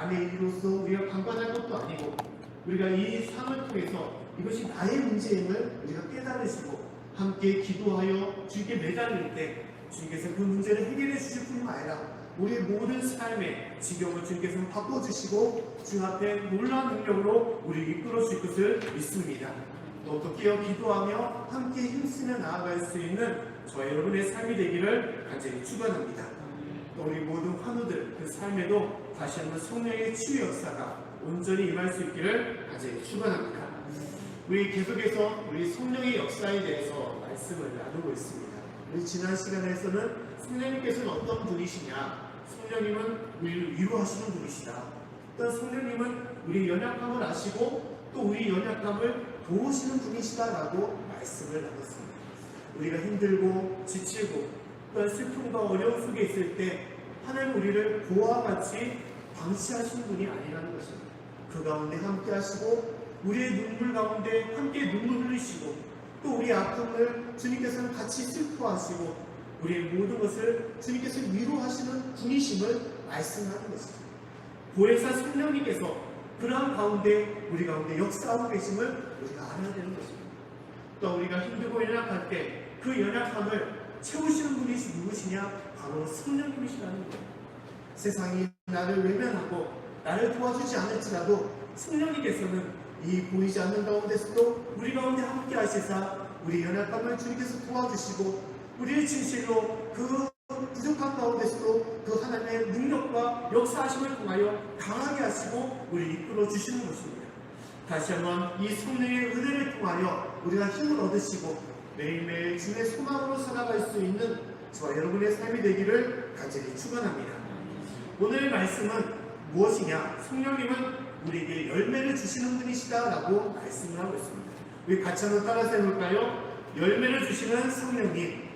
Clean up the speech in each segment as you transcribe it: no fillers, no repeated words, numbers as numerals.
남의 일로서 우리가 방관할 것도 아니고 우리가 이 삶을 통해서 이것이 나의 문제임을 우리가 깨달으시고 함께 기도하여 주께 매달릴 때 주님께서 그 문제를 해결해 주실 뿐만 아니라 우리의 모든 삶의 지경을 주님께서 바꿔주시고 주 앞에 놀라운 능력으로 우리를 이끌어 주실 것을 믿습니다. 또 깨어 기도하며 함께 힘쓰며 나아갈 수 있는 저와 여러분의 삶이 되기를 간절히 축원합니다. 또 우리 모든 환우들 그 삶에도 다시 한번 성령의 치유 역사가 온전히 임할 수 있기를 간절히 축원합니다. 우리 계속해서 우리 성령의 역사에 대해서 말씀을 나누고 있습니다. 우리 지난 시간에서는 성령님께서는 어떤 분이시냐, 성령님은 우리를 위로하시는 분이시다. 또 성령님은 우리 연약함을 아시고 또 우리 연약함을 도우시는 분이시다라고 말씀을 나눴습니다. 우리가 힘들고 지치고 또 슬픔과 어려움 속에 있을 때 하나님 우리를 고와 같이 방치하시는 분이 아니라는 것입니다. 그 가운데 함께 하시고 우리의 눈물 가운데 함께 눈물 흘리시고 또 우리의 아픔을 주님께서는 같이 슬퍼하시고 우리의 모든 것을 주님께서 위로하시는 분이심을 말씀하는 것입니다. 보혜사 성령님께서 그러한 가운데 우리 가운데 역사하고 계심을 우리가 알아야 되는 것입니다. 또 우리가 힘들고 연약할 때 그 연약함을 채우시는 분이 누구시냐? 바로 성령님이시라는 거예요. 세상이 나를 외면하고 나를 도와주지 않을지라도 성령님께서는 이 보이지 않는 가운데서도 우리 가운데 함께 하시사 우리 연약함을 주님께서 도와주시고 우리의 진실로 그 부족한 가운데서도 그 하나님의 능력과 역사하심을 통하여 강하게 하시고 우리를 이끌어 주시는 것입니다. 다시 한번 이 성령의 은혜를 통하여 우리가 힘을 얻으시고 매일매일 주의 소망으로 살아갈 수 있는 저와 여러분의 삶이 되기를 간절히 축원합니다. 오늘의 말씀은 무엇이냐? 성령님은 우리에게 열매를 주시는 분이시다라고 말씀을 하고 있습니다. 우리 같이 한번 따라서 해볼까요? 열매를 주시는 성령님.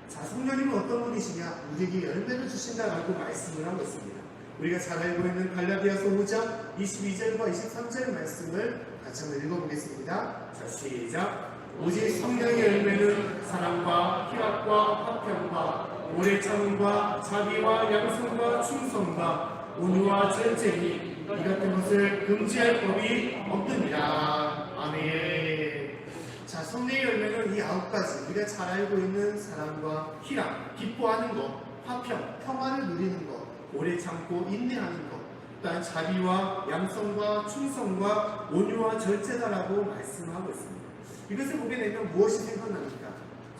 자, 성령님은 어떤 분이시냐? 우리에게 열매를 주신다라고 말씀을 하고 있습니다. 우리가 잘 알고 있는 갈라디아서 5장 22절과 23절 말씀을 같이 한번 읽어보겠습니다. 자, 시작. 오직 성령의 열매는 사랑과 희락과 화평과 오래 참음과 자비와 양성과 충성과 온유와 절제니 이 같은 것을 금지할 법이 없느니라. 아멘. 자, 성령의 열매는 이 9가지 우리가 잘 알고 있는 사랑과 희락, 기뻐하는 것, 화평, 평화를 누리는 것, 오래 참고 인내하는 것, 또한 자비와 양성과 충성과 온유와 절제다라고 말씀하고 있습니다. 이것을 보게 되면 무엇이 생각납니까?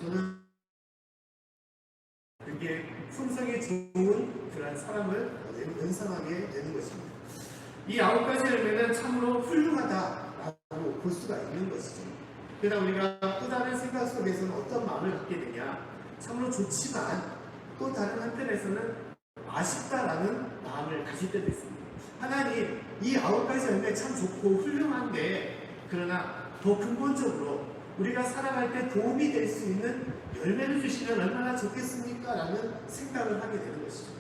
저는 그게 품성이 좋은 그런 사람을 연상하게 되는 것입니다. 이 9가지 열매는 참으로 훌륭하다라고 볼 수가 있는 것이죠. 그러나 우리가 또 다른 생각 속에서는 어떤 마음을 갖게 되냐? 참으로 좋지만 또 다른 한편에서는 아쉽다라는 마음을 가질 때도 있습니다. 하나님, 이 9가지 열매 참 좋고 훌륭한데 그러나 더 근본적으로 우리가 살아갈 때 도움이 될 수 있는 열매를 주시면 얼마나 좋겠습니까? 라는 생각을 하게 되는 것이죠.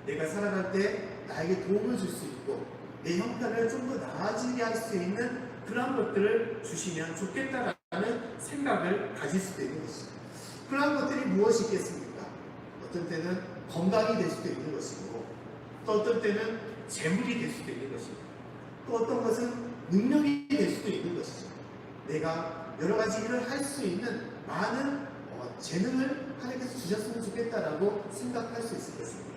내가 살아갈 때 나에게 도움을 줄 수 있고 내 형편을 좀 더 나아지게 할 수 있는 그런 것들을 주시면 좋겠다라는 생각을 가질 수도 있는 것이죠. 그러한 것들이 무엇이 있겠습니까? 어떤 때는 건강이 될 수도 있는 것이고 또 어떤 때는 재물이 될 수도 있는 것이고 또 어떤 것은 능력이 될 수도 있는 것이죠. 내가 여러 가지 일을 할 수 있는 많은 재능을 하나님께서 주셨으면 좋겠다라고 생각할 수 있을 것입니다.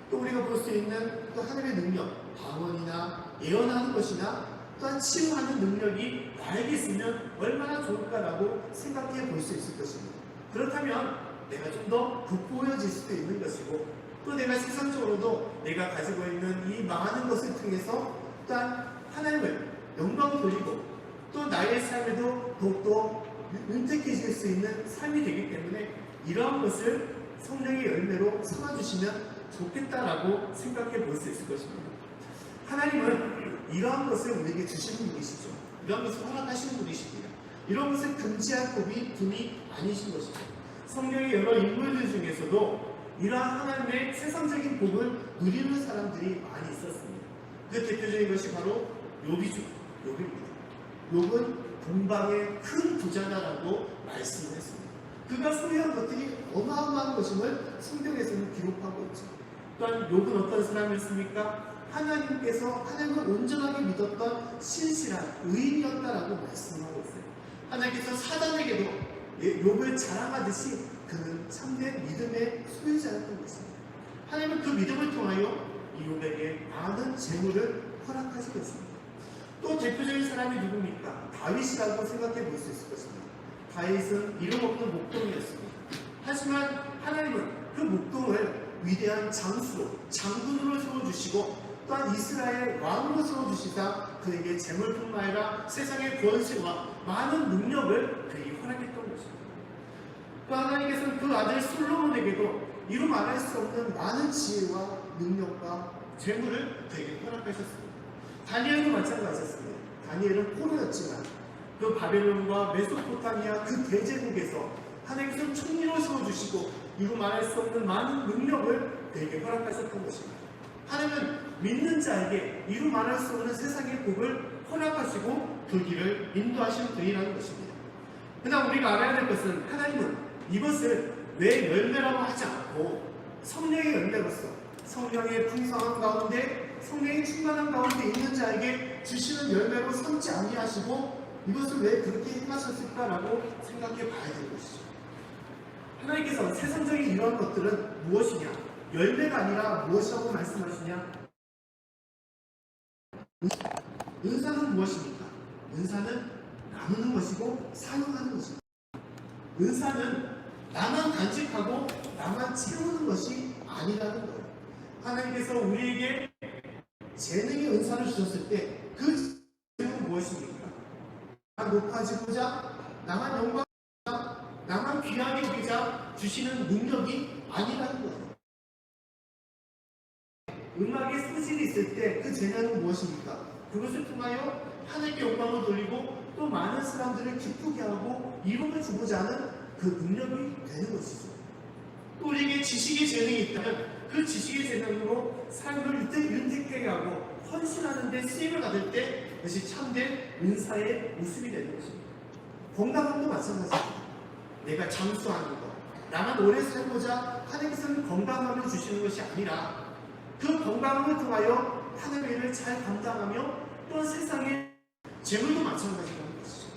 또 우리가 볼 수 있는 또 하나님의 능력, 방언이나 예언하는 것이나 또한 치유하는 능력이 나에게 있으면 얼마나 좋을까라고 생각해 볼 수 있을 것입니다. 그렇다면 내가 좀 더 돋보여질 수도 있는 것이고 또 내가 세상적으로도 내가 가지고 있는 이 많은 것을 통해서 또한 하나님을 영광 돌리고 또 나의 삶에도 더욱더 윤택해질 수 있는 삶이 되기 때문에 이러한 것을 성령의 열매로 삼아주시면 좋겠다라고 생각해 볼 수 있을 것입니다. 하나님은 이러한 것을 우리에게 주시는 분이시죠. 이러한 것을 허락하시는 분이십니다. 이런 것을 금지할 분이 아니신 것이죠. 성령의 여러 인물들 중에서도 이러한 하나님의 세상적인 복을 누리는 사람들이 많이 있었습니다. 그 대표적인 것이 바로 욥이죠. 욥입니다. 욥은 동방의 큰 부자다라고 말씀을 했습니다. 그가 소유한 것들이 어마어마한 것임을 성경에서는 기록하고 있죠. 또한 욥은 어떤 사람이었습니까? 하나님을 온전하게 믿었던 신실한 의인이었다라고 말씀하고 있어요. 하나님께서 사단에게도 욥을 자랑하듯이 그는 참된 믿음의 소유자였던 것입니다. 하나님은 그 믿음을 통하여 이 욥에게 많은 재물을 허락하시겠습니다. 또 대표적인 사람이 누굽니까? 다윗이라고 생각해 볼 수 있을 것입니다. 다윗은 이름 없는 목동이었습니다. 하지만 하나님은 그 목동을 위대한 장수로, 장군으로 세워주시고 또한 이스라엘 왕으로 세워주시다 그에게 재물뿐만 아니라 세상의 권세와 많은 능력을 그에게 허락했던 것입니다. 또 하나님께서는 그 아들 솔로몬에게도 이루 말할 수 없는 많은 지혜와 능력과 재물을 그에게 허락하셨습니다. 다니엘도 마찬가지였습니다. 다니엘은 포로였지만 그 바벨론과 메소포타미아 그 대제국에서 하나님께서 총리로 세워주시고 이루 말할 수 없는 많은 능력을 그에게 허락하셨던 것입니다. 하나님은 믿는 자에게 이루 말할 수 없는 세상의 복을 허락하시고 그 길을 인도하시는 분이라는 것입니다. 그러나 우리가 알아야 될 것은 하나님은 이것을 왜 열매라고 하지 않고 성령의 열매로서 성령의 풍성한 가운데 성령의 충만한 가운데 있는 자에게 주시는 열매로 삼지 아니하시고 이것을 왜 그렇게 행하셨을까라고 생각해 봐야 되는 것이죠. 하나님께서 세상적인 이러한 것들은 무엇이냐? 열매가 아니라 무엇이라고 말씀하시냐? 은사는 무엇입니까? 은사는 나누는 것이고 사용하는 것입니다. 은사는 나만 간직하고 나만 채우는 것이 아니라는 거예요. 하나님께서 우리에게 재능의 은사를 주셨을 때 그 재능은 무엇입니까? 나만 높아지고자, 나만 영광하고자, 나만 귀하게 여기자 주시는 능력이 아니라는 거예요. 음악에 소질이 있을 때 그 재능은 무엇입니까? 그것을 통하여 하나님께 영광을 돌리고 또 많은 사람들을 기쁘게 하고 이름을 주고자 하는 그 능력이 되는 것이죠. 또 우리에게 지식의 재능이 있다면 그 지식의 재능으로 삶을 윤택하게 하고 헌신하는 데 쓰임을 받을 때 그것이 참된 은사의 모습이 되는 것입니다. 건강함도 마찬가지입니다. 내가 장수하는 것, 나만 오래 살고자 하나님께서는 건강함을 주시는 것이 아니라 그 건강함을 통하여 하나님의 일을 잘 감당하며 또한 세상에 재물도 마찬가지라는 것이죠.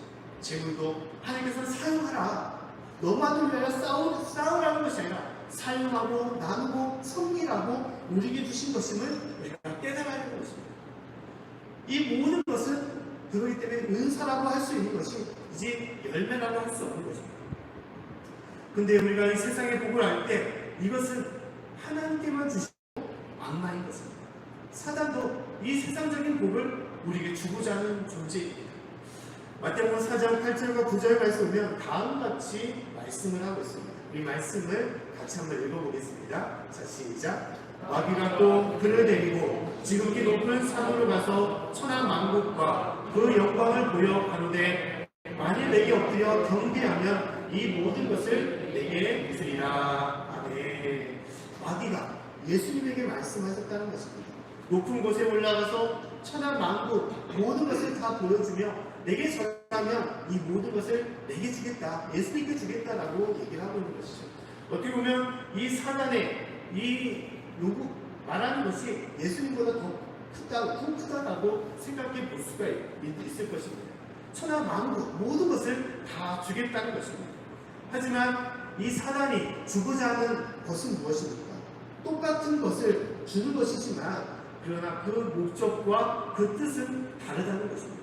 재물도 하나님께서는 사용하라. 너만을 위하여 싸우라는 것이 아니라 사용하고 나누고 섬기라고 우리에게 주신 것임을 우리가 깨달아야 하는 것입니다. 이 모든 것은 그렇기 때문에 은사라고 할 수 있는 것이 이제 열매라고 할 수 없는 것입니다. 근데 우리가 이 세상의 복을 알 때 이것은 하나님께만 주시고 악마인 것입니다. 사단도 이 세상적인 복을 우리에게 주고자 하는 존재입니다. 마태복음 4장 8절과 9절 말씀을 다음같이 말씀을 하고 있습니다. 이 말씀을 같이 한번 읽어보겠습니다. 자, 시작. 마귀가 또 그를 데리고 지극히 높은 산으로 가서 천하 만국과 그 영광을 보여 가로되 만일 내게 엎드려 경배하면 이 모든 것을 내게 주리라. 아멘. 마귀가 예수님에게 말씀하셨다는 것입니다. 높은 곳에 올라가서 천하 만국 모든 것을 다 보여주며 내게 절하면 이 모든 것을 내게 주겠다, 예수님께 주겠다라고 얘기를 하고 있는 것이죠. 어떻게 보면 이 사단의 이 요구 말하는 것이 예수님보다 더 크다라고 생각해 볼 수가 있을 것입니다. 천하 만국 모든 것을 다 주겠다는 것입니다. 하지만 이 사단이 주고자 하는 것은 무엇입니까? 똑같은 것을 주는 것이지만 그러나 그 목적과 그 뜻은 다르다는 것입니다.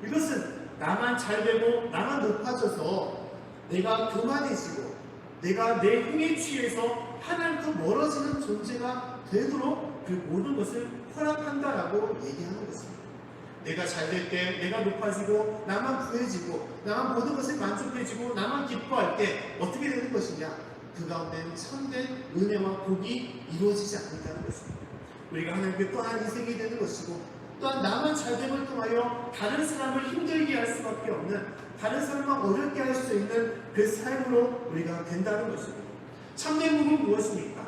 이것은 나만 잘되고 나만 높아져서 내가 교만해지고 내가 내 흥에 취해서 하나님과 멀어지는 존재가 되도록 그 모든 것을 허락한다라고 얘기하는 것입니다. 내가 잘될 때, 내가 높아지고 나만 부해지고 나만 모든 것을 만족해지고 나만 기뻐할 때 어떻게 되는 것이냐? 그 가운데는 참된 은혜와 복이 이루어지지 않는다는 것입니다. 우리가 하나님께 또한 인생이 되는 것이고 또한 나만 잘됨을 통하여 다른 사람을 힘들게 할 수밖에 없는, 다른 사람만 어렵게 할 수 있는 그 삶으로 우리가 된다는 것입니다. 참된 복은 무엇입니까?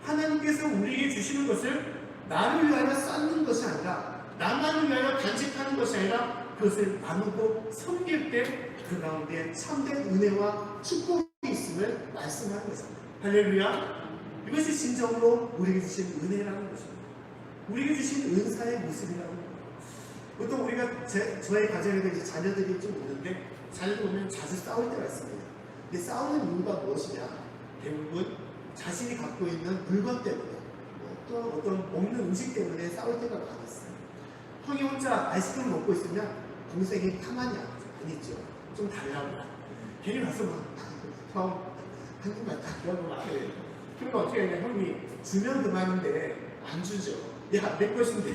하나님께서 우리에게 주시는 것을 나를 위하여 쌓는 것이 아니라 나만을 위하여 간직하는 것이 아니라 그것을 나누고 섬길 때 그 가운데 참된 은혜와 축복이 있음을 말씀하는 것입니다. 할렐루야. 이것이 진정으로 우리에게 주신 은혜라는 것입니다. 우리에게 주신 은사의 모습이라는 거예요. 보통 우리가 저의 가정에도 이제 자녀들이 좀 있는데 자녀들 보면 자주 싸울 때가 있습니다. 근데 싸우는 이유가 무엇이냐? 대부분 자신이 갖고 있는 물건 때문에 또 어떤 먹는 음식 때문에 싸울 때가 많이 있어요. 형이 혼자 아이스크림 먹고 있으면 동생이 가만히 안 있죠. 좀 달라고. 괜히 가서 막 형 한 입만 딱 그러고 막 해요. 그러면 어떻게 하냐? 형이 주면 그만인데 안 주죠. 야, 내 것인데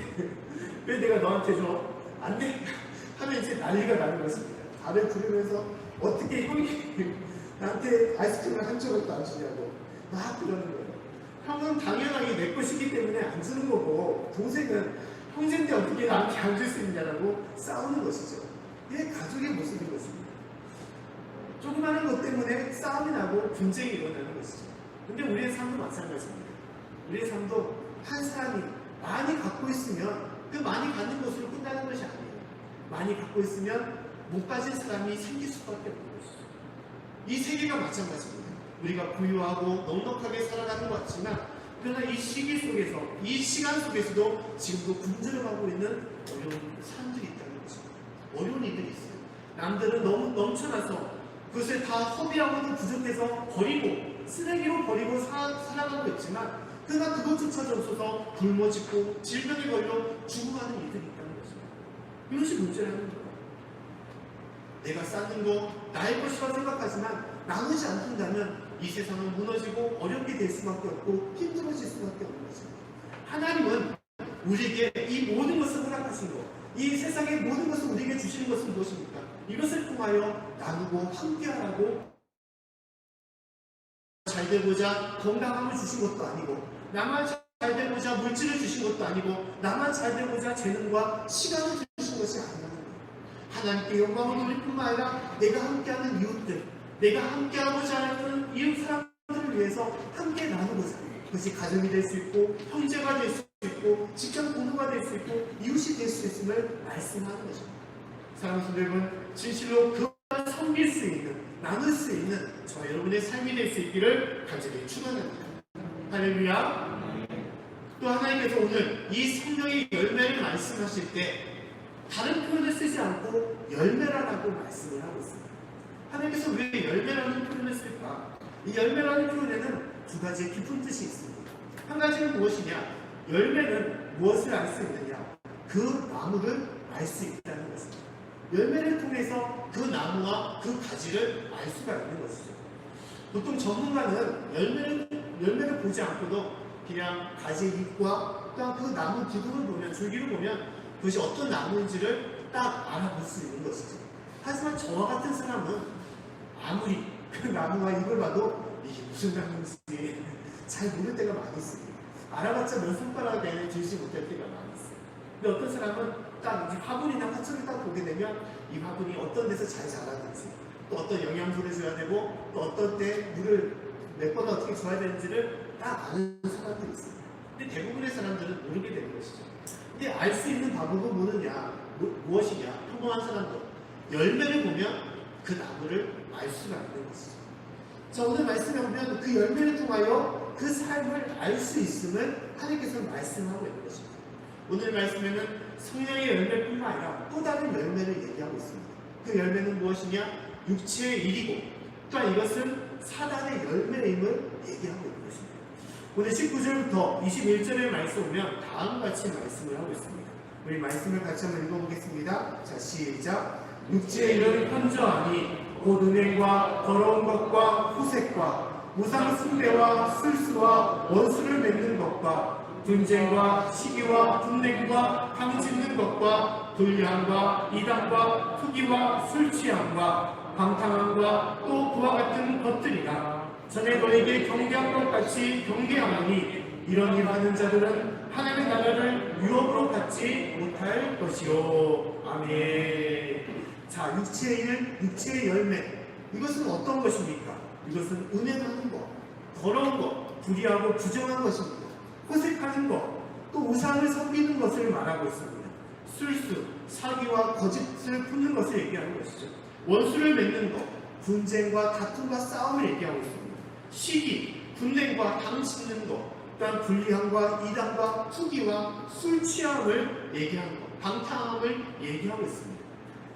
왜 내가 너한테 줘? 안 돼. 하면 이제 난리가 나는 것입니다. 다들 부르면서 어떻게 형이 나한테 아이스크림을 한 조각도 안 주냐고 막 그러는 거예요. 형은 당연하게 내 것이기 때문에 안 주는 거고 동생은 형제인데 어떻게 나한테 안 줄 수 있냐라고 싸우는 것이죠. 이게 가족의 모습인 것입니다. 조그마한 것 때문에 싸움이 나고 분쟁이 일어나는 것이죠. 근데 우리의 삶도 마찬가지입니다. 우리의 삶도 한 사람이 많이 갖고 있으면 그 많이 갖는 것으로 끝나는 것이 아니에요. 많이 갖고 있으면 못 가진 사람이 생길 수밖에 없는 것이죠. 이 세계가 마찬가지입니다. 우리가 부유하고 넉넉하게 살아가는 것 같지만 그러나 이 시기 속에서 이 시간 속에서도 지금도 굶주려가고 있는 어려운 사람들이 있다는 것입니다. 어려운 이들이 있어요. 남들은 너무 넘쳐나서 그것을 다 허비하고도 부족해서 버리고 쓰레기로 버리고 살아가고 있지만 그러나 그것조차도 없어서 굶어 죽고 질병에 걸려 죽어가는 이들이 있다는 것입니다. 이것이 문제라는 거예요. 내가 쌓는 거 나의 것이라고 생각하지만 나누지 않는다면 이 세상은 무너지고 어렵게 될 수밖에 없고 힘들어질 수밖에 없는 것입니다. 하나님은 우리에게 이 모든 것을 허락하신 것, 이 세상의 모든 것을 우리에게 주시는 것은 무엇입니까? 이것을 통하여 나누고 함께하라고 잘 되고자 건강함을 주신 것도 아니고 나만 잘 되고자 물질을 주신 것도 아니고 나만 잘 되고자 재능과 시간을 주신 것이 아니라는 거예요. 하나님께 영광을 돌릴 뿐만 아니라 내가 함께하는 이웃들, 내가 함께하고자 하는 이웃 사람들을 위해서 함께 나누고자 그것이 가정이 될 수 있고 형제가 될 수 있고 직장 동료가 될 수 있고 이웃이 될 수 있음을 말씀하는 것입니다. 사랑하는 여러분, 진실로 그걸 섬길 수 있는, 나눌 수 있는 저와 여러분의 삶이 될 수 있기를 간절히 축원합니다. 할렐루야. 또 하나님께서 오늘 이 성령의 열매를 말씀하실 때 다른 표현을 쓰지 않고 열매라고 말씀을 하고 있습니다. 하나님께서 왜 열매라는 표현을 쓸까? 이 열매라는 표현에는 두 가지의 깊은 뜻이 있습니다. 한 가지는 무엇이냐? 열매는 무엇을 알 수 있느냐? 그 나무를 알 수 있다는 것입니다. 열매를 통해서 그 나무와 그 가지를 알 수가 있는 것이죠. 보통 전문가는 열매를 보지 않고도 그냥 가지의 잎과 또한 그 나무 기둥을 보면, 줄기를 보면 그것이 어떤 나무인지를 딱 알아볼 수 있는 것이죠. 하지만 저와 같은 사람은 아무리 그 나무와 잎을 봐도 이게 무슨 나무인지 잘 모를 때가 많이 있습니다. 알아봤자 몇 손가락 내내 들지 못할 때가 많이 있어요. 근데 어떤 사람은 딱 이제 화분이나 화초를 딱 보게 되면 이 화분이 어떤 데서 잘 자라는지, 또 어떤 영양소를 줘야 되고, 또 어떤 때 물을 몇 번 어떻게 줘야 되는지를 딱 아는 사람들이 있습니다. 근데 대부분의 사람들은 모르게 되는 것이죠. 근데 알 수 있는 방법은 뭐느냐, 무엇이냐? 평범한 사람들 열매를 보면 그 나무를 알 수가 있는 것이죠. 자, 오늘 말씀에 보면 그 열매를 통하여 그 삶을 알 수 있음을 하나님께서 말씀하고 있는 것입니다. 오늘 말씀에는 성령의 열매뿐만 아니라 또 다른 열매를 얘기하고 있습니다. 그 열매는 무엇이냐? 육체의 일이고 또한 이것은 사단의 열매임을 얘기하고 있는 것입니다. 오늘 19절부터 21절의 말씀 보면 다음과 같이 말씀을 하고 있습니다. 우리 말씀을 같이 한번 읽어보겠습니다. 자, 시작. 육체의 일은 현저하니 곧 은행과 더러운 것과 후색과 우상 숭배와 술수와 원수를 맺는 것과 분쟁과 시기와 분냉과 당짓는 것과 불량과 이단과 투기와 술취함과 방탕함과 또 그와 같은 것들이라. 전에 너에게 경계한 것 같이 경계하노니 이런 일 하는 자들은 하나님의 나라를 유업으로 갖지 못할 것이요. 아멘. 자, 육체의 일, 육체의 열매, 이것은 어떤 것입니까? 이것은 은행하는 것, 더러운 것, 불의하고 부정한 것입니다. 호색하는 것, 또 우상을 섬기는 것을 말하고 있습니다. 술수, 사기와 거짓을 품는 것을 얘기하는 것이죠. 원수를 맺는 것, 분쟁과 다툼과 싸움을 얘기하고 있습니다. 시기, 분냉과 당 씹는 것, 또한 불리함과 이단과 투기와 술 취함을 얘기하는 것, 방탕함을 얘기하고 있습니다.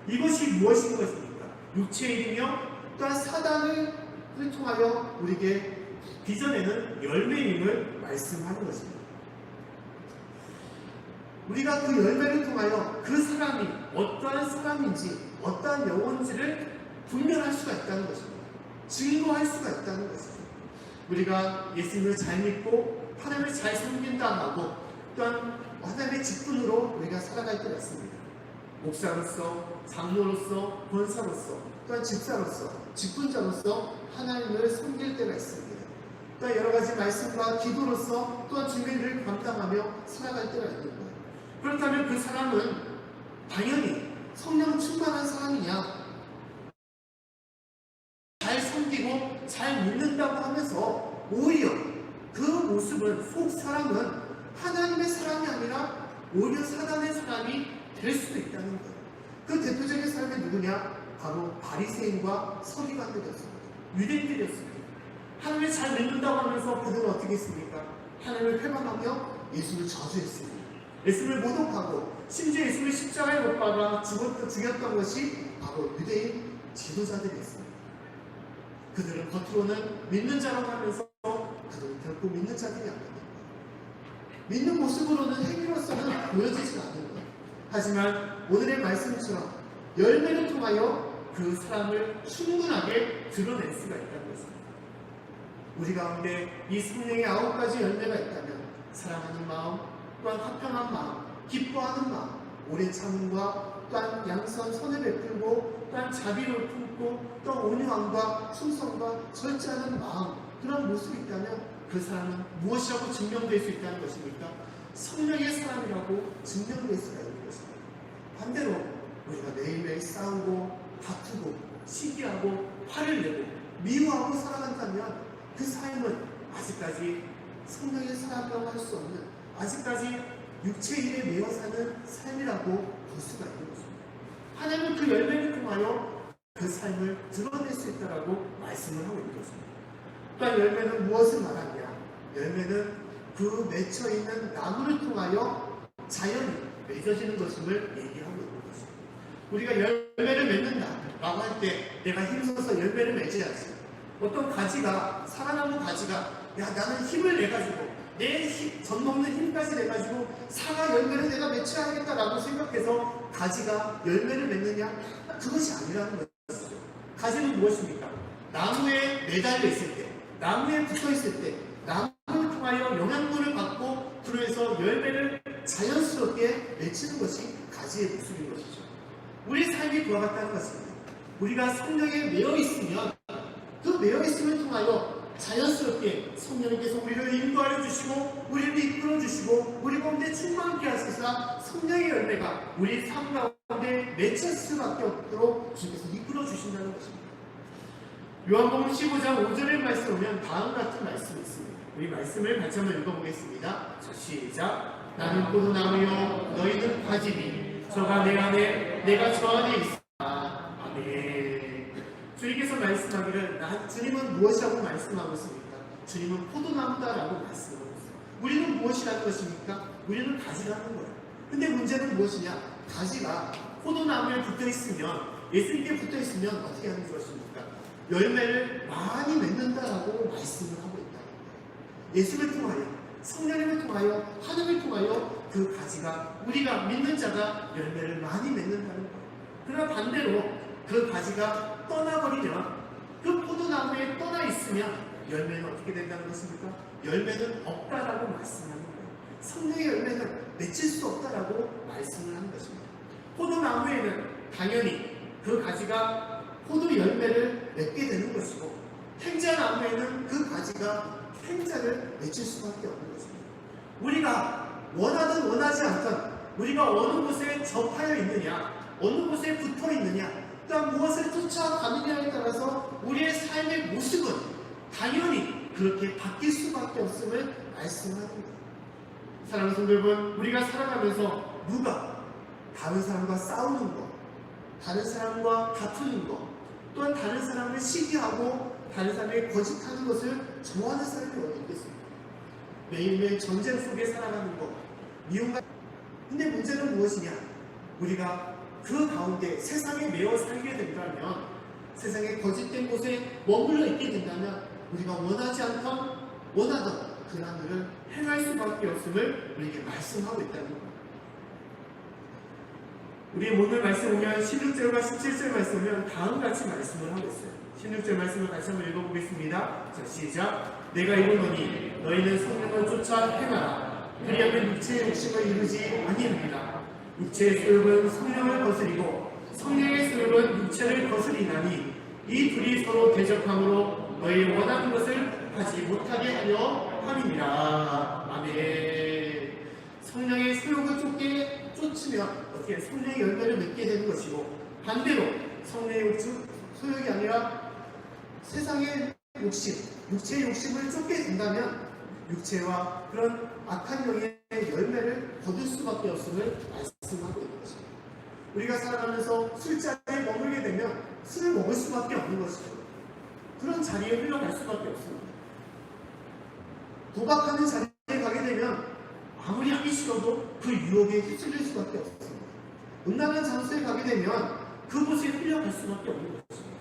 이것이 무엇인 것입니까? 육체의 일이며 또한 사단을 통하여 우리에게 빚어내는 열매임을 말씀하는 것입니다. 우리가 그 열매를 통하여 그 사람이 어떠한 사람인지 어떠한 영혼인지를 분별할 수가 있다는 것입니다. 증거할 수가 있다는 것입니다. 우리가 예수님을 잘 믿고 하나님을 잘 섬긴다 하고 또한 하나님의 직분으로 우리가 살아갈 때가 있습니다. 목사로서, 장로로서, 권사로서, 또한 집사로서, 직분자로서 하나님을 섬길 때가 있습니다. 또한 여러 가지 말씀과 기도로서 또한 주님의 일을 감당하며 살아갈 때가 있는 거예요. 그렇다면 그 사람은 당연히 성령 충만한 사람이냐? 잘 섬기고 잘 믿는다고 하면서 오히려 그 모습은 속 사람은 하나님의 사람이 아니라 오히려 사단의 사람이 될 수도 있다는 거예요. 그 대표적인 사람이 누구냐? 바로 바리새인과 서기관들이었습니다. 유대인들이었습니다. 하나님을 잘 믿는다고 하면서 그들은 어떻게 했습니까? 하나님을 회방하며 예수를 저주했습니다. 예수를 모독하고 심지어 예수를 십자가에 못 박아 죽였던 것이 바로 유대인 지도자들이었습니다. 그들은 겉으로는 믿는 자라고 하면서 그들은 결코 믿는 자들이 아닙니다. 믿는 모습으로는 행위로서는 보여지지 않는 거예요. 하지만 오늘의 말씀처럼 열매를 통하여 그 사람을 충분하게 드러낼 수가 있다는 것입니다. 우리 가운데 이 성령의 9가지 열매가 있다면 사랑하는 마음, 또한 화평한 마음, 기뻐하는 마음, 오래 참음과 또한 양선 선을 베풀고 또한 자비를 품고 또 온유함과 충성과 절제하는 마음, 그런 모습이 있다면 그 사람은 무엇이라고 증명될 수 있다는 것입니까? 성령의 사람이라고 증명될 수가 있는 것입니다. 반대로 우리가 매일매일 싸우고 다투고 시기하고 화를 내고 미워하고 살아간다면 그 삶은 아직까지 성령의 사람이라고 할 수 없는, 아직까지 육체의 일에 매여 사는 삶이라고 볼 수가 있는 것입니다. 하나님은 그 열매를 통하여 그 삶을 드러낼 수 있다라고 말씀을 하고 있는 것입니다. 또한 열매는 무엇을 말하냐? 열매는 그 맺혀있는 나무를 통하여 자연이 맺어지는 것임을 얘기하고 있는 것입니다. 우리가 열매를 맺는다라고 할 때 내가 힘써서 열매를 맺어야지. 어떤 가지가, 살아나는 가지가 야 나는 힘을 내가지고 내 젖먹는 힘까지 내가지고 사과 열매를 내가 맺혀야겠다라고 생각해서 가지가 열매를 맺느냐? 그것이 아니라는 것이죠. 가지는 무엇입니까? 나무에 매달려 있을 때, 나무에 붙어 있을 때, 나무를 통하여 영양분을 받고 그로 해서 열매를 자연스럽게 맺히는 것이 가지의 모습인 것이죠. 우리의 삶이 그와 같다는 것입니다. 우리가 성령에 매여 있으면 그 매여 있음을 통하여 자연스럽게 성령님께서 우리를 인도하여 주시고 우리를 이끌어 주시고 우리 가운데 충만케 하시사 성령의 열매가 우리 삶 가운데 맺힐 수밖에 없도록 주께서 이끌어 주신다는 것입니다. 요한복음 15장 5절의 말씀 보면 다음 같은 말씀이 있습니다. 우리 말씀을 같이 한번 읽어보겠습니다. 자, 시작. 나는 포도나무요 너희는 가지니 저가 내 안에 내가 저 안에 있으라. 아멘. 주님께서 말씀하기를 주님은 무엇이라고 말씀하고 있습니까? 주님은 포도나무다라고 말씀하고 있습니다. 우리는 무엇이라는 것입니까? 우리는 가지라는 거예요. 근데 문제는 무엇이냐? 가지가 포도나무에 붙어있으면, 예수님께 붙어있으면 어떻게 하는 것입니까? 열매를 많이 맺는다라고 말씀을 하고 있다는 거예요. 예수를 통하여, 성령님을 통하여, 하나님을 통하여 그 가지가, 우리가 믿는 자가 열매를 많이 맺는다는 거예요. 그러나 반대로 그 가지가 떠나버리면, 그 포도나무에 떠나 있으면 열매는 어떻게 된다는 것입니까? 열매는 없다라고 말씀하는 거예요. 성령의 열매는 맺힐 수 없다라고 말씀을 하는 것입니다. 포도나무에는 당연히 그 가지가 포도 열매를 맺게 되는 것이고, 행자나무에는 그 가지가 행자를 맺힐 수밖에 없는 것입니다. 우리가 원하든 원하지 않든 우리가 어느 곳에 접하여 있느냐, 어느 곳에 붙어 있느냐, 또한 무엇을 쫓아가느냐에 따라서 우리의 삶의 모습은 당연히 그렇게 바뀔 수밖에 없음을 말씀하는 거예요. 사랑하는 성도 여러분, 우리가 살아가면서 누가 다른 사람과 싸우는 것, 다른 사람과 다투는 것, 또한 다른 사람을 시기하고 다른 사람에게 거짓하는 것을 좋아하는 사람이 어디 있겠습니까? 매일매일 전쟁 속에 살아가는 것, 미움과. 근데 문제는 무엇이냐? 우리가 그 가운데 세상에 매여 살게 된다면, 세상의 거짓된 곳에 머물러 있게 된다면 우리가 원하지 않던 원하던 그러한 일을 행할 수밖에 없음을 우리에게 말씀하고 있다는 겁니다. 우리의 오늘 말씀 보면 16절과 17절 말씀 보면 다음같이 말씀을 하고 있어요. 16절 말씀을 다시 한번 읽어보겠습니다. 자, 시작. 내가 이르노니 너희는 성령을 쫓아 행하라. 그리하면 육체의 욕심을 이루지 아니하리라. 육체의 소욕은 성령을 거스리고 성령의 소욕은 육체를 거스리나니 이 둘이 서로 대적함으로 너희 원하는 것을 하지 못하게 하려 함이니라. 아멘. 성령의 소욕을 쫓으면 어떻게 성령의 열매를 맺게 되는 것이고, 반대로 성령의 소욕이 아니라 세상의 욕심, 육체의 욕심을 쫓게 된다면 육체와 그런 악한 영의 열매를 거둘 수밖에 없음을 말씀하고 있는 것입니다. 우리가 살아가면서 술자리에 머물게 되면 술을 먹을 수밖에 없는 것이죠. 그런 자리에 흘러갈 수밖에 없습니다. 도박하는 자리에 가게 되면 아무리 하기 싫어도 그 유혹에 휩쓸릴 수밖에 없습니다. 음란한 장소에 가게 되면 그곳에 흘러갈 수밖에 없는 것입니다.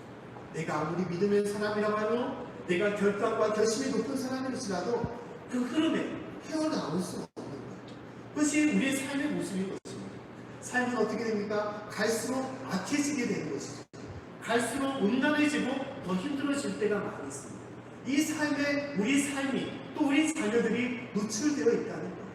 내가 아무리 믿음의 사람이라고 하며 내가 결단과 결심이 높은 사람일지라도 그 흐름에 헤어나올 수 없는 거예요. 그것이 우리의 삶의 모습인 것입니다. 삶은 어떻게 됩니까? 갈수록 악해지게 되는 것이죠. 갈수록 음란해지고 더 힘들어질 때가 많이 있습니다. 이 삶에 우리 삶이 또 우리 자녀들이 노출되어 있다는 거예요.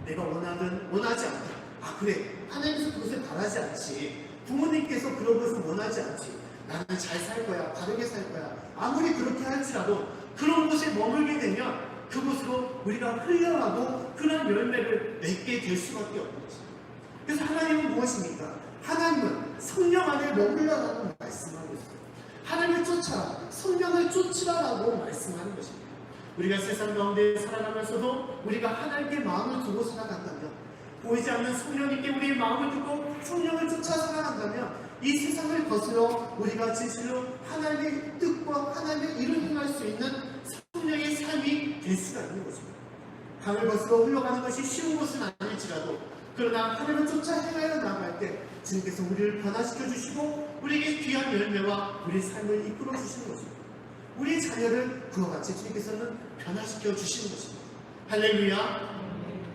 내가 원하든 원하지 않다. 아 그래, 하나님께서 그것을 바라지 않지. 부모님께서 그런 것을 원하지 않지. 나는 잘 살 거야, 바르게 살 거야. 아무리 그렇게 할지라도 그런 곳에 머물게 되면 그곳으로 우리가 흘러가고 그런 열매를 맺게 될 수밖에 없는 것입니다. 그래서 하나님은 무엇입니까? 하나님은 성령 안에 머물러라고 말씀하고 있어요. 하나님을 쫓아라, 성령을 쫓으라라고 말씀하는 것입니다. 우리가 세상 가운데 살아가면서도 우리가 하나님께 마음을 두고 살아간다면, 보이지 않는 성령님께 우리의 마음을 두고 성령을 쫓아 살아간다면 이 세상을 거슬러 우리가 진실로 하나님의 뜻과 하나님의 일을 행할 수 있는 성령의 삶이 될 수가 있는 것입니다. 강을 거슬러 흘러가는 것이 쉬운 것은 아닐지라도, 그러나 하나님을 쫓아 행하여 나아갈 때 주님께서 우리를 변화시켜 주시고 우리에게 귀한 열매와 우리의 삶을 이끌어 주시는 것입니다. 우리의 자녀를 그와 같이 주님께서는 변화시켜 주시는 것입니다. 할렐루야.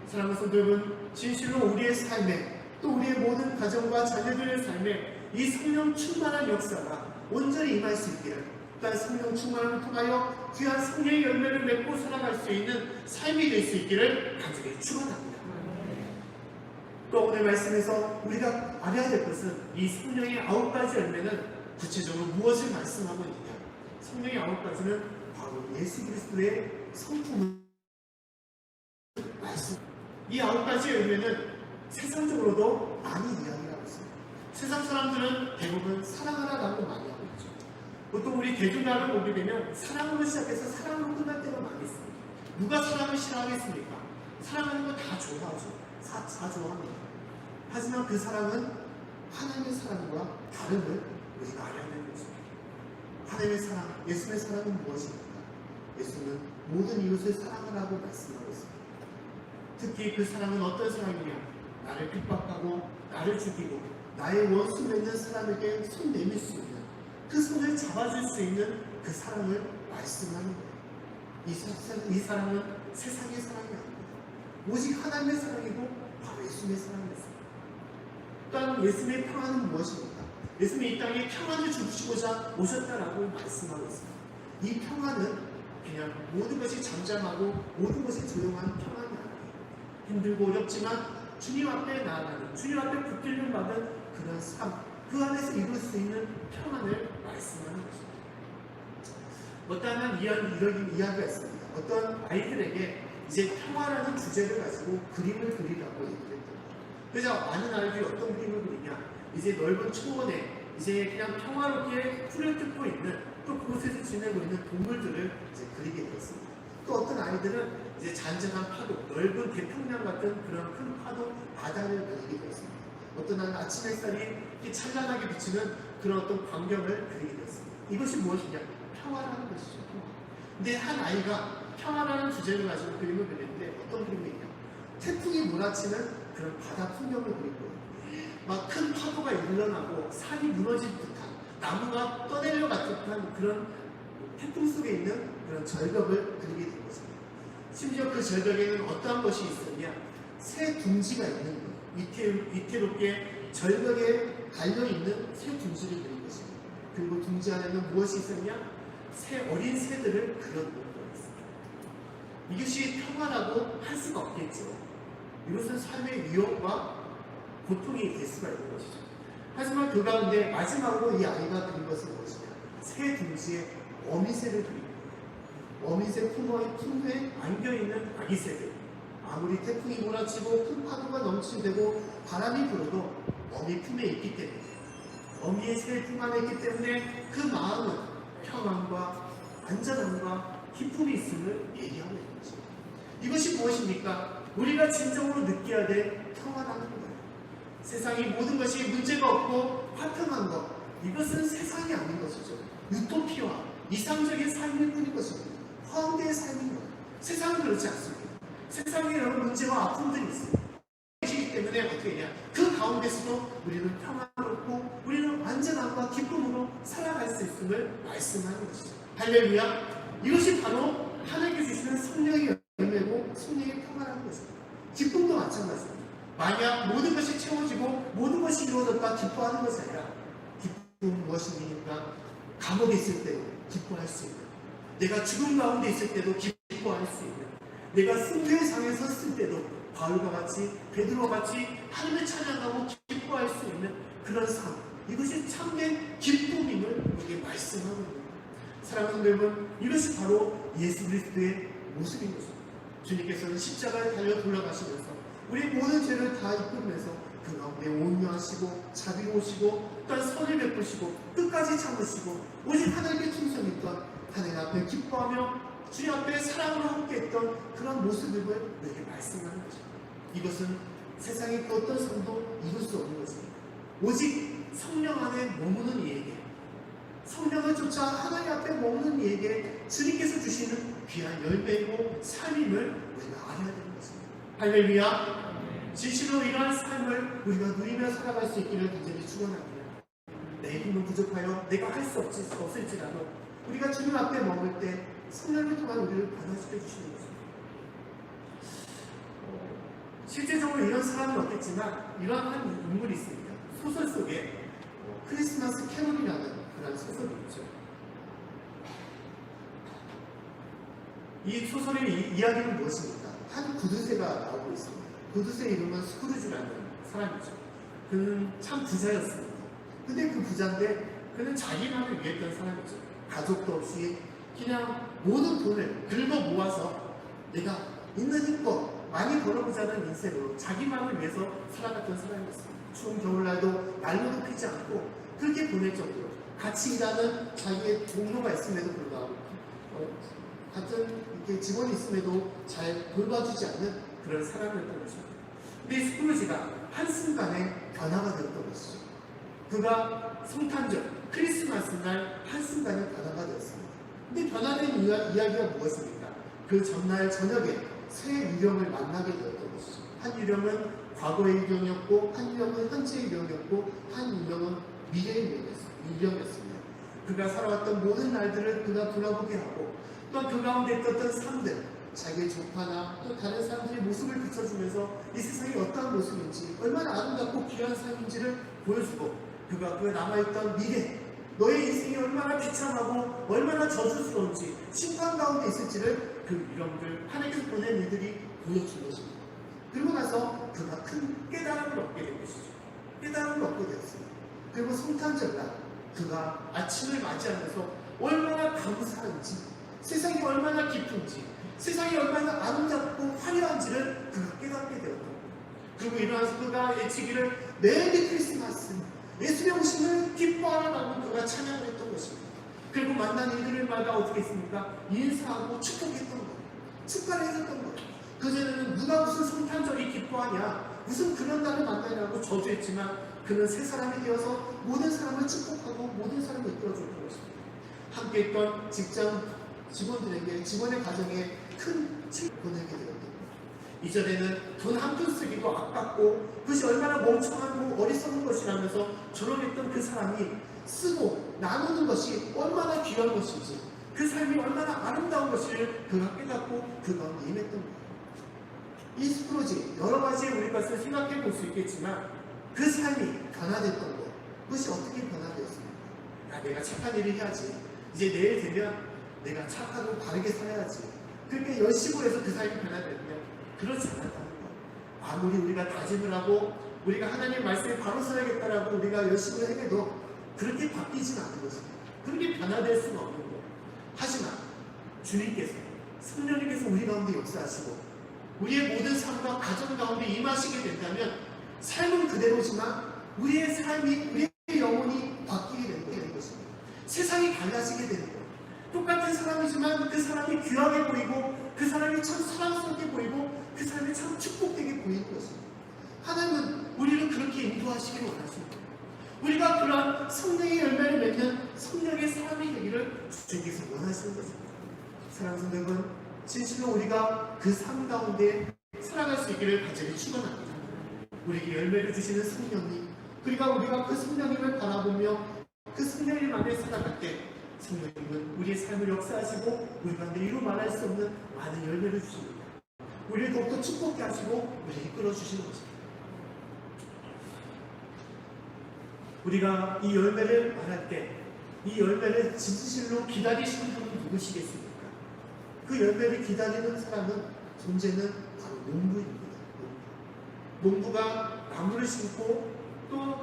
사랑하는 성도 여러분, 진실로 우리의 삶에 또 우리의 모든 가정과 자녀들의 삶에 이 성령 충만한 역사가 온전히 임할 수 있기를, 또한 성령 충만함을 통하여 귀한 성령의 열매를 맺고 살아갈 수 있는 삶이 될 수 있기를 간절히 축원합니다. 또 오늘 말씀에서 우리가 알아야 될 것은 이 성령의 9가지 열매는 구체적으로 무엇을 말씀하고 있느냐. 성령의 9가지는 바로 예수 그리스도의 성품을 말씀. 이 9가지 열매는 세상적으로도 많이 이야기하고 있습니다. 세상 사람들은 대부분 사랑하라라고 많이 하고 있죠. 보통 우리 대중가를 보게 되면 사랑으로 시작해서 사랑으로 끝날 때가 많이 있습니다. 누가 사랑을 싫어하겠습니까? 사랑하는 거 다 좋아하죠. 다 좋아합니다. 하지만 그 사랑은 하나님의 사랑과 다름을 우리가 알아야 되는 것입니다. 하나님의 사랑, 예수의 사랑은 무엇입니까? 예수는 모든 이웃을 사랑하라고 말씀하고 있습니다. 특히 그 사랑은 어떤 사랑이냐? 나를 핍박하고 나를 죽이고 나의 원수 맺는 사람에게 손 내밀 수 있는, 그 손을 잡아줄 수 있는 그 사랑을 말씀하는 거예요. 이 사랑은 세상의 사랑이 아닙니다. 오직 하나님의 사랑이고 바로 예수님의 사랑이었습니다. 또한 예수님의 평안은 무엇입니까? 예수님이 이 땅에 평안을 주시고자 오셨다라고 말씀하고 있습니다. 이 평안은 그냥 모든 것이 잠잠하고 모든 것이 조용한 평안이 아니에요. 힘들고 어렵지만 주님 앞에 나아가는, 주님 앞에 붙들림 받은 그런 삶, 그 안에서 이룰 수 있는 평안을 말씀하는 것입니다. 어떠한 이런 이야기가 있습니다. 어떤 아이들에게 이제 평화라는 주제를 가지고 그림을 그리라고 얘기를 했던 거예요. 그래서 많은 아이들이 어떤 그림을 그리냐, 이제 넓은 초원에 이제 그냥 평화롭게 풀을 뜯고 있는, 또 그곳에서 지내고 있는 동물들을 이제 그리게 되었습니다. 또 어떤 아이들은 이제 잔잔한 파도, 넓은 태평양 같은 그런 큰 파도, 바다를 그리게 되었습니다. 어떤 한 아침 햇살이 찬란하게 비치는 그런 어떤 광경을 그리게 되었습니다. 이것이 무엇이냐? 평화라는 것이죠. 평화. 근데 한 아이가 평화라는 주제를 가지고 그림을 그리는데 어떤 그림이냐? 태풍이 몰아치는 그런 바다 풍경을 그린 거예요. 막 큰 파도가 일어나고 산이 무너질 듯한, 나무가 떠내려 갈 듯한 그런 태풍 속에 있는 그런 절벽을 그리게 된 것입니다. 심지어 그 절벽에는 어떠한 것이 있었냐? 새 둥지가 있는 거예요. 위태롭게 절벽에 달려있는 새 둥지를 그린 것입니다. 그리고 둥지 안에는 무엇이 있었냐? 어린 새들을 그려놓은 거였습니다. 이것이 평화라고 할 수가 없겠죠. 이것은 삶의 위협과 고통이 될 수가 있는 것이죠. 하지만 그 가운데 마지막으로 이 아이가 그린 것은 무엇이냐? 새 둥지에 어미새를 그린 거예요. 어미새 품에 안겨있는 아기 새들. 아무리 태풍이 몰아치고 큰 파도가 넘치고 바람이 불어도 어미 품에 있기 때문에, 어미의 새 품 안에 있기 때문에 그 마음은 평안과 안전함과 기쁨이 있음을 얘기하고 있는 것입니다. 이것이 무엇입니까? 우리가 진정으로 느껴야 될 평화라는 거예요. 세상이 모든 것이 문제가 없고 화평한 것, 이것은 세상이 아닌 것이죠. 유토피아, 이상적인 삶일 뿐인 것입니다. 화음대의 삶인 거예요. 세상은 그렇지 않습니다. 세상에 여러 문제와 아픔들이 있습니다. 이기 때문에 어떻게 하냐? 그 가운데서도 우리는 평화롭고 우리는 안전함과 기쁨으로 살아갈 수 있음을 말씀하는 것이죠. 할렐루야! 이것이 바로 하나님께 주시는 성령의 열매고 성령의 평화라는 것입니다. 기쁨도 마찬가지입니다. 만약 모든 것이 채워지고 모든 것이 이루어졌다 기뻐하는 것이 아니라, 기쁨은 무엇입니까? 감옥에 있을 때도 기뻐할 수 있는, 내가 죽음 가운데 있을 때도 기뻐할 수 있는, 내가 승리의 상에 섰을 때도 바울과 같이 베드로와 같이 하나님을 찬양하고 기뻐할 수 있는 그런 삶, 이것이 참된 기쁨임을 우리에게 말씀하고 있습니다. 사랑하는 여러분, 이것이 바로 예수 그리스도의 모습인 것입니다. 주님께서는 십자가에 달려 돌아가시면서 우리의 모든 죄를 다 이끌면서 그 가운데 온유하시고 자비로우시고 또한 선을 베푸시고 끝까지 참으시고 오직 하나님께 충성했던, 하나님 앞에 기뻐하며 주님 앞에 사랑으로 함께했던 그런 모습을 우리에게 말씀하는 것입니다. 이것은 세상의 그 어떤 삶도 이룰 수 없는 것입니다. 오직 성령 안에 머무는 이에게, 성령을 쫓아 하나님 앞에 머무는 이에게 주님께서 주시는 귀한 열매이고 삶임을 우리가 알아야 되는 것입니다. 할렐루야! 진실로 이러한 삶을 우리가 누리며 살아갈 수 있기를 간절히 축원합니다. 내 힘은 부족하여 내가 할 수 없을지라도 우리가 주님 앞에 머물 때 성령을 통한 우리를 변화시켜 주시는 것입니다. 실제적으로 이런 사람은 없겠지만 이러한 한 인물이 있습니다. 소설 속에 크리스마스 캐롤이라는 그런 소설이 있죠. 이 소설의 이야기는 무엇입니까? 한 구두쇠가 나오고 있습니다. 구두쇠의 이름은 스크루지라는 사람이죠. 그는 참 부자였습니다. 근데 그 부자인데 그는 자기만을 위했던 사람이죠. 가족도 없이 그냥 모든 돈을 긁어 모아서 내가 있는 힘껏 많이 벌어보자는 인생으로 자기만을 위해서 살아갔던 사람이었습니다. 추운 겨울날도 난로도 피지 않고 그렇게 보낼 정도로 같이 일하는 자기의 동료가 있음에도 불구하고 같은 이렇게 직원이 있음에도 잘 돌봐주지 않는 그런 사람이었던 것입니다. 근데 스크루지가 한순간에 변화가 되었던 것이죠. 그가 성탄절, 크리스마스 날 한순간에 변화가 되었습니다. 근데 변화된 이야기가 무엇입니까? 그 전날 저녁에 새 유령을 만나게 되었던 것이죠. 한 유령은 과거의 유령이었고, 한 유령은 현재의 유령이었고, 한 유령은 미래의 유령이었습니다. 그가 살아왔던 모든 날들을 그가 돌아보게 하고, 또 그 가운데 있었던 삶들, 자기의 조카나 또 다른 사람들의 모습을 비춰주면서 이 세상이 어떠한 모습인지, 얼마나 아름답고 귀한 삶인지를 보여주고, 그가 그 남아있던 미래, 너의 인생이 얼마나 비참하고 얼마나 저주스러운지, 심판 가운데 있을지를 그 유령들, 하나님께서 보낸 이들이 보여준 것입니다. 그리고 나서 그가 큰 깨달음을 얻게 된 것이죠. 깨달음을 얻게 되었습니다. 그리고 성탄절날 그가 아침을 맞이하면서 얼마나 감사한지, 세상이 얼마나 기쁜지, 세상이 얼마나 아름답고 화려한지를 그가 깨닫게 되었던 거예요. 그리고 일어나서 그가 외치기를 메리 크리스마스, 예수의 오심을 기뻐하라고 그가 찬양을 했던 것입니다. 그리고 만난 이들마다 어떻게 했습니까? 인사하고 축복했던 거예요. 축가를 해줬던 거예요. 그전에는 누가 무슨 성탄절이 기뻐하냐, 무슨 그런 날을 만나냐고 저주했지만 그는 새 사람이 되어서 모든 사람을 축복하고 모든 사람을 이끌어줬던 것입니다. 함께 했던 직장 직원들에게, 직원의 가정에 큰 책을 보내게 되었습니다. 이전에는 돈 한 푼 쓰기도 아깝고 그것이 얼마나 멍청하고 어리석은 것이라면서 조롱했던 그 사람이 쓰고 나누는 것이 얼마나 귀한 것인지, 그 삶이 얼마나 아름다운 것을 그가 깨닫고 그 가운데 임했던 거예요. 이 스크루지, 여러 가지 우리 것을 생각해 볼 수 있겠지만 그 삶이 변화됐던 것, 그것이 어떻게 변화되었습니까? 내가 착한 일을 해야지, 이제 내일 되면 내가 착하고 바르게 살아야지, 그렇게 열심히 해서 그 삶이 변화되면 그렇지 않았다는 거예요. 아무리 우리가 다짐을 하고 우리가 하나님 말씀에 바로 서야겠다라고 우리가 열심히 해도 그렇게 바뀌지는 않는 것입니다. 그렇게 변화될 수는 없는 거예요. 하지만 주님께서, 성령님께서 우리 가운데 역사하시고 우리의 모든 삶과 가정 가운데 임하시게 된다면 삶은 그대로지만 우리의 삶이, 우리의 영혼이 바뀌게 되는 것입니다. 세상이 달라지게 되는 거예요. 똑같은 사람이지만 그 사람이 귀하게 보이고 그 사람이 참 사랑스럽게 보이고 그 사람이 참 축복되게 보이는 것입니다. 하나님은 우리를 그렇게 인도하시길 원하십니다. 우리가 그러한 성령의 열매를 맺는 성령의 사람이 되기를 주님께서 원하시는 것입니다. 사랑하는 성도 여러분, 진실로 우리가 그 삶 가운데 살아갈 수 있기를 간절히 축원합니다. 우리에게 열매를 주시는 성령님, 그러니까 우리가 그 성령님을 바라보며 그 성령님 안에 살아갈 때 성령님은 우리의 삶을 역사하시고 우리 가운데 이루 말할 수 없는 많은 열매를 주십니다. 우리를 더욱더 축복케 하시고 우리를 이끌어 주시는 것입니다. 우리가 이 열매를 말할 때 이 열매를 진실로 기다리시는 분은 누구시겠습니까? 그 열매를 기다리는 사람은, 존재는 바로 농부입니다. 농부가 나무를 심고 또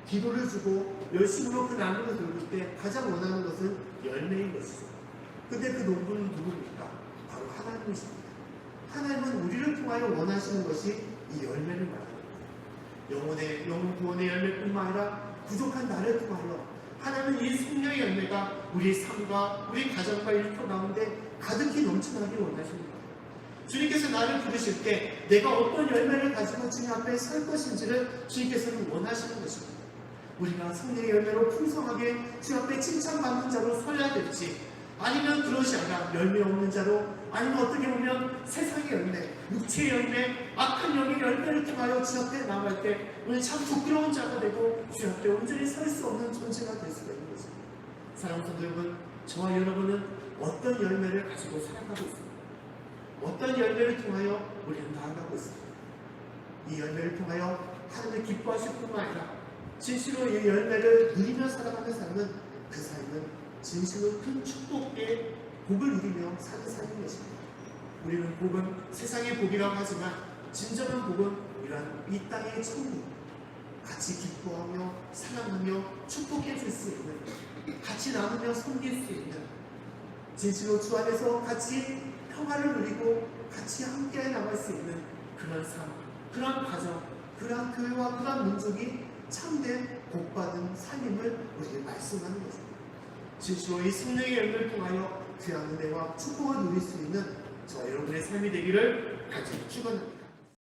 기도를 주고 열심으로 그 나무를 돌릴 때 가장 원하는 것은 열매인 것이죠. 근데 그 농부는 누굽니까? 바로 하나님이십니다. 하나님은 우리를 통하여 원하시는 것이 이 열매를 말합니다. 영혼 구원의 열매뿐만 아니라 부족한 나를 통하여 하나님은 이 성령의 열매가 우리 삶과 우리 가정과 일터 가운데 가득히 넘쳐나길 원하십니다. 주님께서 나를 부르실 때 내가 어떤 열매를 가지고 주님 앞에 설 것인지를 주님께서는 원하시는 것입니다. 우리가 성령의 열매로 풍성하게 주 앞에 칭찬받는 자로 서야 될지, 아니면 그것이 아니라 열매 없는 자로, 아니면 어떻게 보면 세상의 열매, 육체의 열매, 악한 영의 열매를 통하여 주 앞에 나갈 때 우리 참 부끄러운 자가 되고 주 앞에 온전히 설 수 없는 존재가 될 수가 있는 것입니다. 사랑하는 성도 여러분, 저와 여러분은 어떤 열매를 가지고 살아가고 있습니다. 어떤 열매를 통하여 우리는 나아가고 있습니다. 이 열매를 통하여 하나님을 기뻐하실 뿐만 아니라 진실로 이 열매를 누리며 살아가는 삶은, 그 삶은 진실로 큰 축복의 복을 누리며 사는 삶인 것입니다. 우리는 복은 세상의 복이라고 하지만 진정한 복은 이러한 이 땅의 천국, 같이 기뻐하며 사랑하며 축복해 줄 수 있는, 같이 나누며 섬길 수 있는, 진실로 주 안에서 같이 평화를 누리고 같이 함께 나갈 수 있는 그런 삶, 그런 가정, 그런 교회와 그런 민족이 참된 복받은 삶임을 우리에게 말씀하는 것입니다. 진실로 이 성령의 열매를 통하여 귀한 은혜와 축복을 누릴 수 있는 저 여러분의 삶이 되기를 간절히 축원합니다.